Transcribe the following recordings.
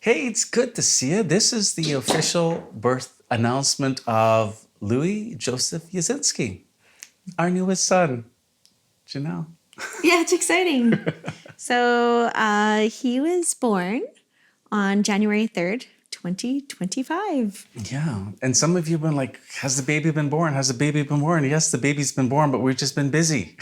Hey, it's good to see you. This is the official birth announcement of Louie Joseph Yazinski, our newest son, Janelle. Yeah, it's exciting. So he was born on January 3rd, 2025. Yeah, and some of you have been like, has the baby been born? Has the baby been born? Yes, the baby's been born, but we've just been busy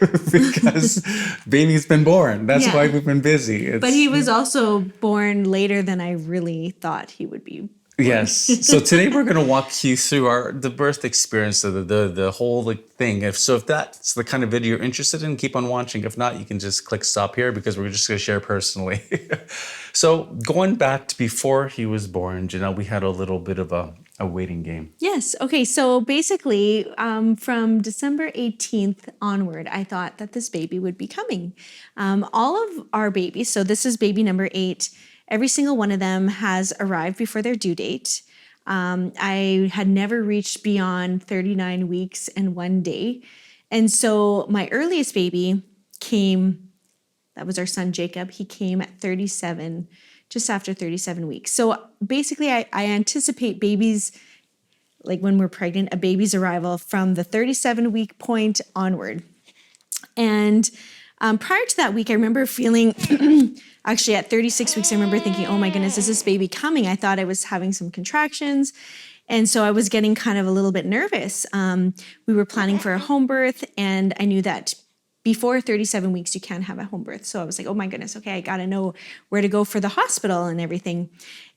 because baby's been born. That's why Yeah. we've been busy. But he was also born later than I really thought he would be born. Yes. So today we're going to walk you through the birth experience of the whole thing. If that's the kind of video you're interested in, keep on watching. If not, you can just click stop here because we're just going to share personally. So going back to before he was born, Janelle, we had a little bit of a waiting game. Yes. Okay. So basically, from December 18th onward, I thought that this baby would be coming. All of our babies, so this is baby number 8, every single one of them has arrived before their due date. I had never reached beyond 39 weeks and 1 day. And so my earliest baby came, that was our son Jacob. He came at 37, just after 37 weeks. So basically, I anticipate babies, like when we're pregnant, a baby's arrival from the 37-week point onward. And prior to that week, I remember feeling, actually at 36 weeks, I remember thinking, oh my goodness, is this baby coming? I thought I was having some contractions. And so I was getting kind of a little bit nervous. We were planning for a home birth, and I knew that before 37 weeks, you can't have a home birth. So I was like, oh my goodness, okay, I got to know where to go for the hospital and everything.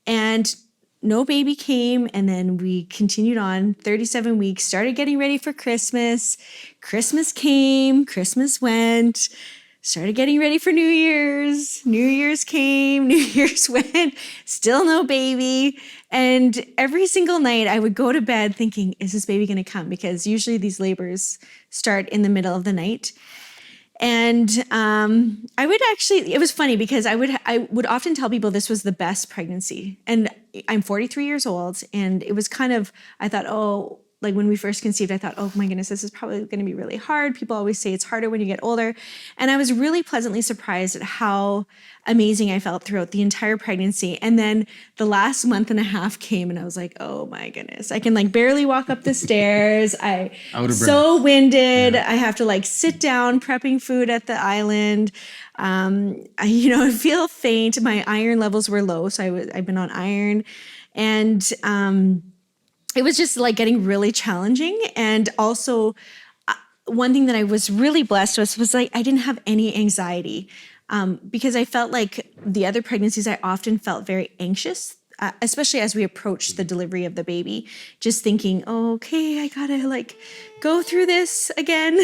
And no baby came, and then we continued on 37 weeks, started getting ready for Christmas. Christmas came, Christmas went, started getting ready for New Year's. New Year's came, New Year's went, still no baby. And every single night I would go to bed thinking, is this baby going to come? Because usually these labors start in the middle of the night. And I would actually, it was funny because I would often tell people this was the best pregnancy. And I'm 43 years old, and it was kind of, I thought, oh, like when we first conceived, I thought, oh my goodness, this is probably going to be really hard. People always say it's harder when you get older. And I was really pleasantly surprised at how amazing I felt throughout the entire pregnancy. And then the last month and a half came, and I was like, oh my goodness, I can like barely walk up the stairs. I'm so winded. Yeah. I have to like sit down prepping food at the island. I feel faint. My iron levels were low, so I've been on iron, and it was just like getting really challenging. And also, one thing that I was really blessed with was like I didn't have any anxiety, because I felt like the other pregnancies I often felt very anxious. Especially as we approached the delivery of the baby, just thinking, oh, okay, I gotta like go through this again.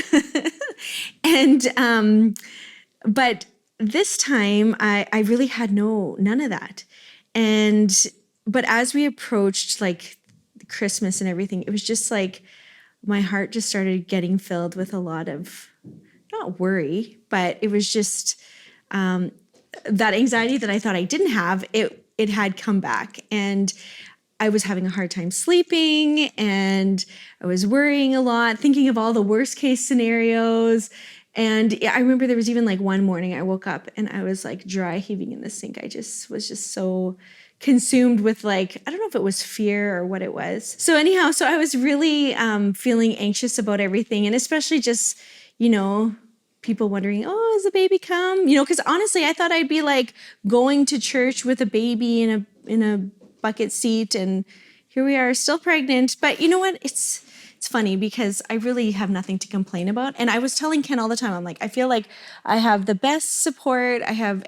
And but this time I really had none of that. But as we approached like Christmas and everything, it was just like my heart just started getting filled with a lot of, not worry, but it was just that anxiety that I thought I didn't have, it had come back. And I was having a hard time sleeping, and I was worrying a lot, thinking of all the worst case scenarios. And I remember there was even like one morning I woke up and I was like dry heaving in the sink. I just was just so consumed with like, I don't know if it was fear or what it was. So anyhow, so I was really feeling anxious about everything. And especially just, people wondering, oh, is the baby come? Because honestly, I thought I'd be like going to church with a baby in a bucket seat, and here we are still pregnant. But you know what? It's funny because I really have nothing to complain about. And I was telling Ken all the time, I'm like, I feel like I have the best support.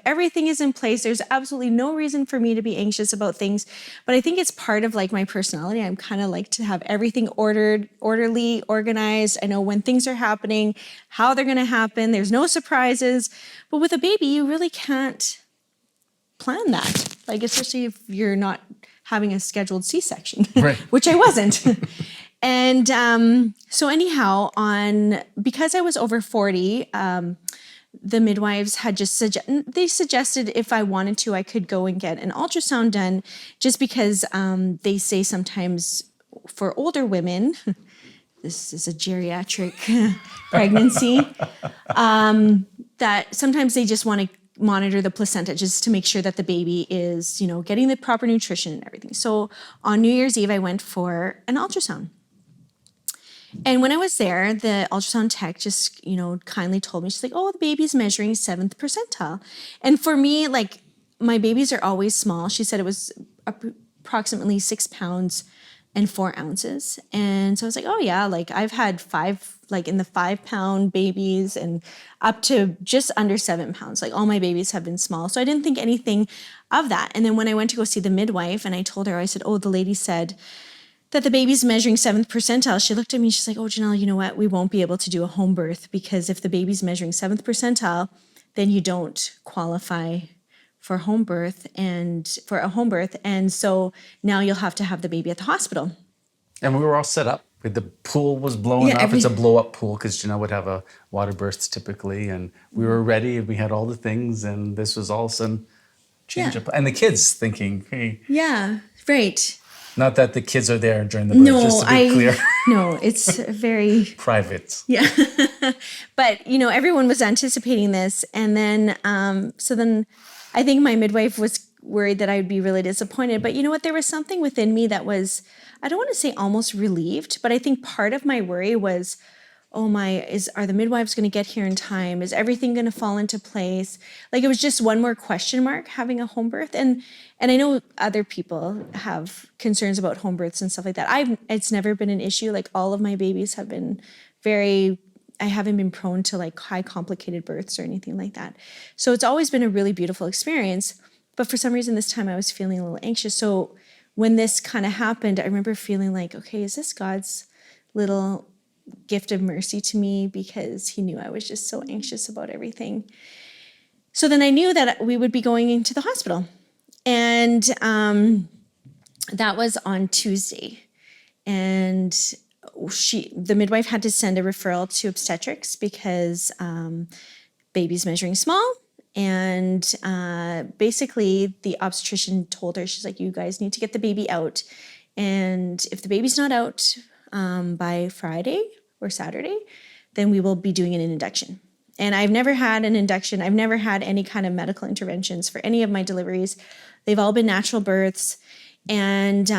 Everything is in place. There's absolutely no reason for me to be anxious about things. But I think it's part of like my personality. I'm kind of like to have everything orderly, organized. I know when things are happening, how they're going to happen. There's no surprises. But with a baby, you really can't plan that. Like, especially if you're not having a scheduled C-section, right. Which I wasn't. And so anyhow, because I was over 40, the midwives had just suggested if I wanted to, I could go and get an ultrasound done, just because they say sometimes for older women, this is a geriatric pregnancy, that sometimes they just want to monitor the placenta just to make sure that the baby is, getting the proper nutrition and everything. So on New Year's Eve, I went for an ultrasound. And when I was there, the ultrasound tech just, kindly told me, she's like, oh, the baby's measuring 7th percentile. And for me, like, my babies are always small. She said it was approximately 6 pounds and 4 ounces. And so I was like, oh yeah, like I've had 5, like in the 5-pound babies and up to just under 7 pounds. Like all my babies have been small. So I didn't think anything of that. And then when I went to go see the midwife and I told her, I said, oh, the lady said that the baby's measuring 7th percentile, she looked at me, she's like, oh, Janelle, you know what? We won't be able to do a home birth because if the baby's measuring 7th percentile, then you don't qualify for home birth and for a home birth. And so now you'll have to have the baby at the hospital. And we were all set up. The pool was blowing up. It's a blow-up pool because Janelle would have a water burst typically. And we were ready and we had all the things. And this was all of a sudden change up. And the kids thinking, hey. Yeah, right. Not that the kids are there during the birth, just to be clear. No, it's very... private. Yeah. But, everyone was anticipating this. And then, so then I think my midwife was worried that I would be really disappointed. But you know what? There was something within me that was, I don't want to say almost relieved, but I think part of my worry was, oh my, are the midwives going to get here in time? Is everything going to fall into place? Like it was just one more question mark having a home birth. And I know other people have concerns about home births and stuff like that. It's never been an issue. Like all of my babies have been I haven't been prone to like high complicated births or anything like that. So it's always been a really beautiful experience. But for some reason this time I was feeling a little anxious. So when this kind of happened, I remember feeling like, okay, is this God's little gift of mercy to me because he knew I was just so anxious about everything. So then I knew that we would be going into the hospital. And that was on Tuesday. And the midwife had to send a referral to obstetrics because baby's measuring small. And basically the obstetrician told her, she's like, you guys need to get the baby out. And if the baby's not out by Friday or Saturday, then we will be doing an induction. And I've never had an induction. I've never had any kind of medical interventions for any of my deliveries. They've all been natural births. And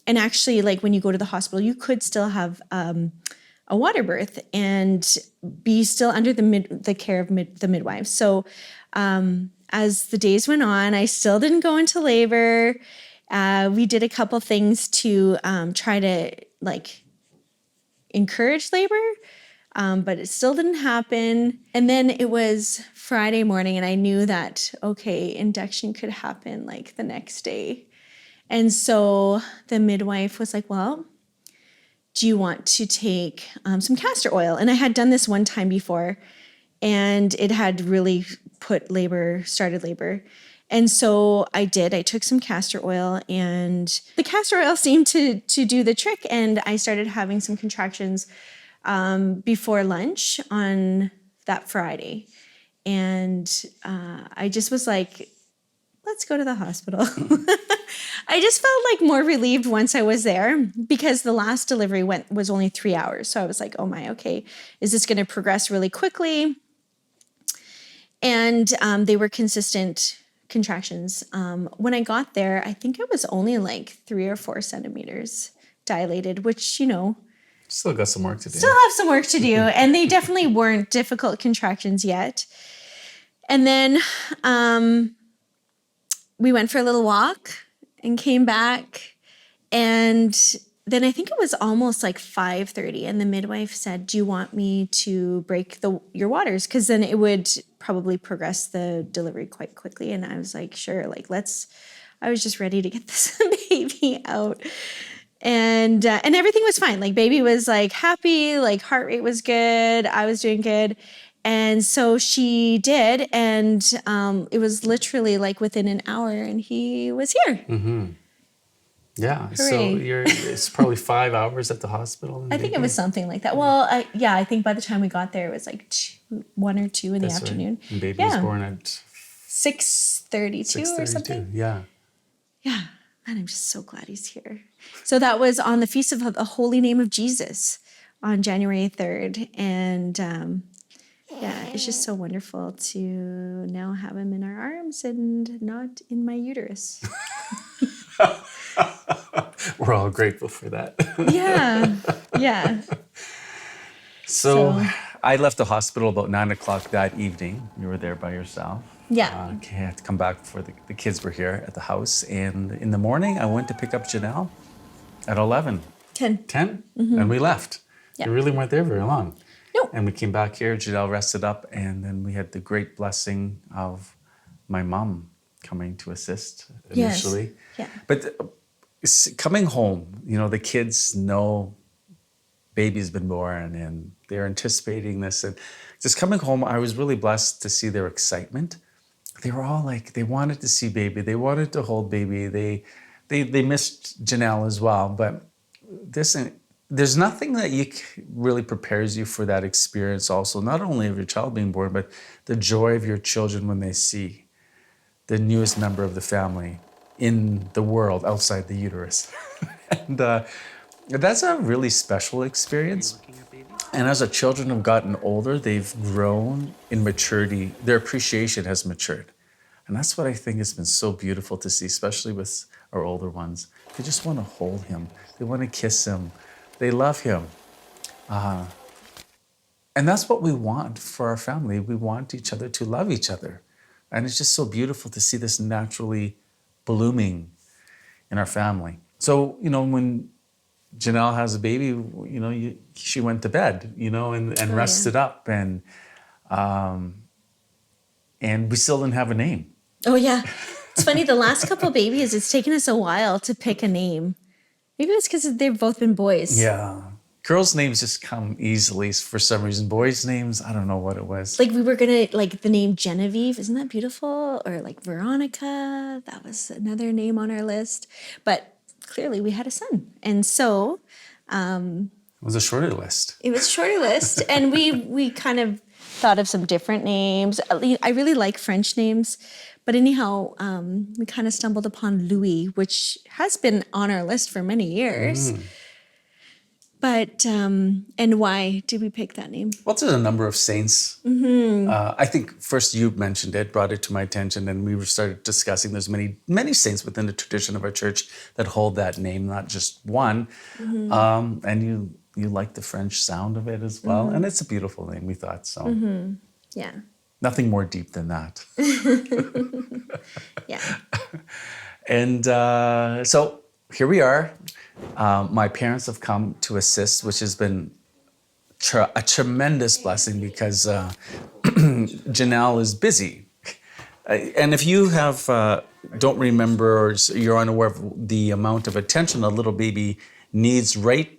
actually, like when you go to the hospital, you could still have a water birth and be still under the care of the midwife. So as the days went on, I still didn't go into labor. We did a couple things to try to like encourage labor, but it still didn't happen. And then it was Friday morning and I knew that, okay, induction could happen like the next day. And so the midwife was like, well, do you want to take some castor oil? And I had done this one time before and it had really started labor. And so I did. I took some castor oil and the castor oil seemed to do the trick. And I started having some contractions before lunch on that Friday. And I just was like, let's go to the hospital. I just felt like more relieved once I was there because the last delivery was only 3 hours. So I was like, oh my, okay, is this going to progress really quickly? And they were consistent contractions. When I got there, I think it was only like 3 or 4 centimeters dilated, which, still got some work to do. Still have some work to do. And they definitely weren't difficult contractions yet. And then we went for a little walk and came back. And then I think it was almost like 5:30. And the midwife said, do you want me to break your waters? Because then it would probably progress the delivery quite quickly. And I was like, sure, I was just ready to get this baby out. And everything was fine. Like baby was like happy, like heart rate was good. I was doing good. And so she did. And it was literally like within an hour and he was here. Mm-hmm. Yeah. Hooray. So it's probably 5 hours at the hospital. I think it was something like that. Well, I think by the time we got there, it was like 1 or 2 in the afternoon. Right. And baby was born at 6:32 or something. Yeah. Yeah. And I'm just so glad he's here. So that was on the Feast of the Holy Name of Jesus on January 3rd. And Yeah, it's just so wonderful to now have him in our arms and not in my uterus. We're all grateful for that. Yeah, yeah. So So, I left the hospital about 9 o'clock that evening. You were there by yourself. yeah. Okay, I had to come back before the kids were here at the house. And in the morning, I went to pick up Janelle at 11. 10. 10? And we left. Yeah. We really weren't there very long. No. And we came back here, Janelle rested up, and then we had the great blessing of my mom coming to assist initially. Yeah. But coming home, the kids know baby's been born and they're anticipating this. And just coming home, I was really blessed to see their excitement. They were all like, they wanted to see baby. They wanted to hold baby. They missed Janelle as well. But there's nothing that really prepares you for that experience also, not only of your child being born, but the joy of your children when they see the newest member of the family in the world outside the uterus. And that's a really special experience. And as our children have gotten older, they've grown in maturity. Their appreciation has matured. And that's what I think has been so beautiful to see, especially with our older ones. They just want to hold him. They want to kiss him. They love him. And that's what we want for our family. We want each other to love each other. And it's just so beautiful to see this naturally blooming in our family. So, when Janelle has a baby, she went to bed, and rested up, and we still didn't have a name. Oh, yeah. It's funny, the last couple of babies, it's taken us a while to pick a name. Maybe it's because they've both been boys. Yeah. Girls' names just come easily for some reason. Boys' names, I don't know what it was. Like we were going to, the name Genevieve, isn't that beautiful? Or Veronica, that was another name on our list. But clearly we had a son. And so... it was a shorter list. It was a shorter list. And we kind of thought of some different names. I really like French names. But anyhow, we kind of stumbled upon Louie, which has been on our list for many years. But, and why did we pick that name? Well, there's a number of saints. I think first you mentioned it, brought it to my attention, and we started discussing there's many saints within the tradition of our church that hold that name, not just one. And you like the French sound of it as well. And it's a beautiful name, we thought so. Yeah. Nothing more deep than that. Yeah. And so here we are. My parents have come to assist, which has been a tremendous blessing because Janelle is busy. And if you don't remember or you're unaware of the amount of attention a little baby needs right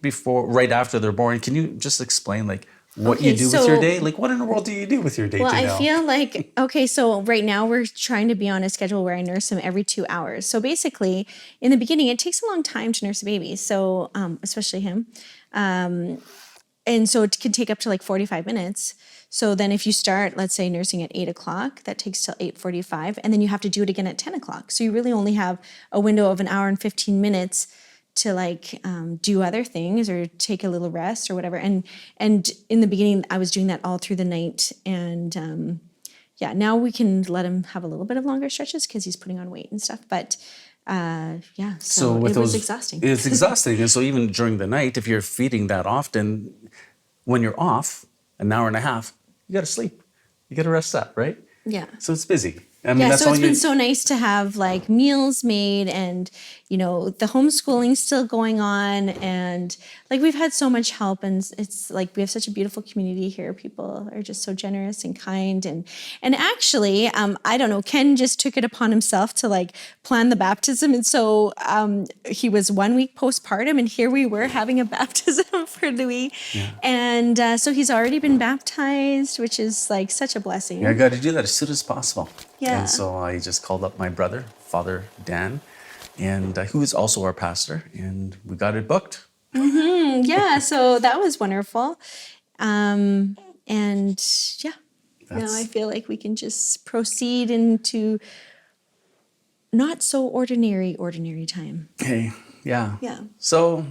after they're born, can you just explain what you do with your day? What in the world do you do with your day, Well, Janelle? I feel so right now we're trying to be on a schedule where I nurse him every 2 hours. So basically, in the beginning, it takes a long time to nurse a baby, so especially him. And so it can take up to 45 minutes. So then if you start, let's say, nursing at 8 o'clock, that takes till 8:45, and then you have to do it again at 10 o'clock. So you really only have a window of an hour and 15 minutes to do other things or take a little rest or whatever. And in the beginning, I was doing that all through the night. And now we can let him have a little bit of longer stretches because he's putting on weight and stuff. But so it was exhausting. It's exhausting. And so even during the night, if you're feeding that often, when you're off an hour and a half, you got to sleep. You got to rest up, right? Yeah. So it's busy. I mean, that's so it's all been so nice to have meals made and, the homeschooling still going on. And we've had so much help, and it's we have such a beautiful community here. People are just so generous and kind. And actually, I don't know, Ken just took it upon himself to plan the baptism. And so he was 1 week postpartum, and here we were having a baptism for Louie. Yeah. And so he's already been baptized, which is such a blessing. Yeah, I got to do that as soon as possible. Yeah. And so I just called up my brother, Father Dan, and who is also our pastor, and we got it booked. Yeah, so that was wonderful. Now I feel like we can just proceed into not so ordinary time. Okay, yeah. Yeah. So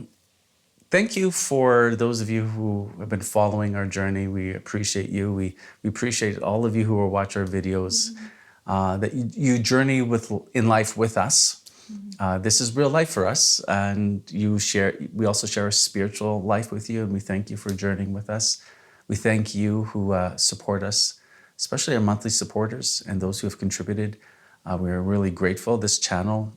thank you for those of you who have been following our journey. We appreciate you. We appreciate all of you who will watch our videos, that you journey in life with us. This is real life for us, and we also share a spiritual life with you, and we thank you for journeying with us. We thank you who support us, especially our monthly supporters and those who have contributed. We are really grateful. This channel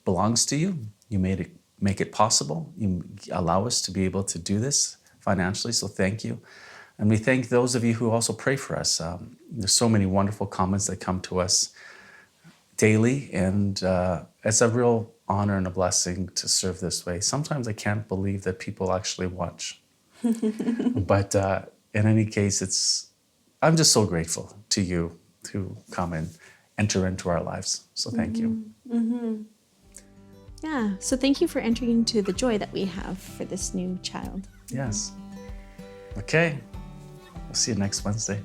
belongs to you. You make it possible. You allow us to be able to do this financially, so thank you. And we thank those of you who also pray for us. There's so many wonderful comments that come to us daily, and it's a real honor and a blessing to serve this way. Sometimes I can't believe that people actually watch. But in any case, I'm just so grateful to you to come and enter into our lives. So thank you. Yeah, so thank you for entering into the joy that we have for this new child. Yes. Okay. We'll see you next Wednesday.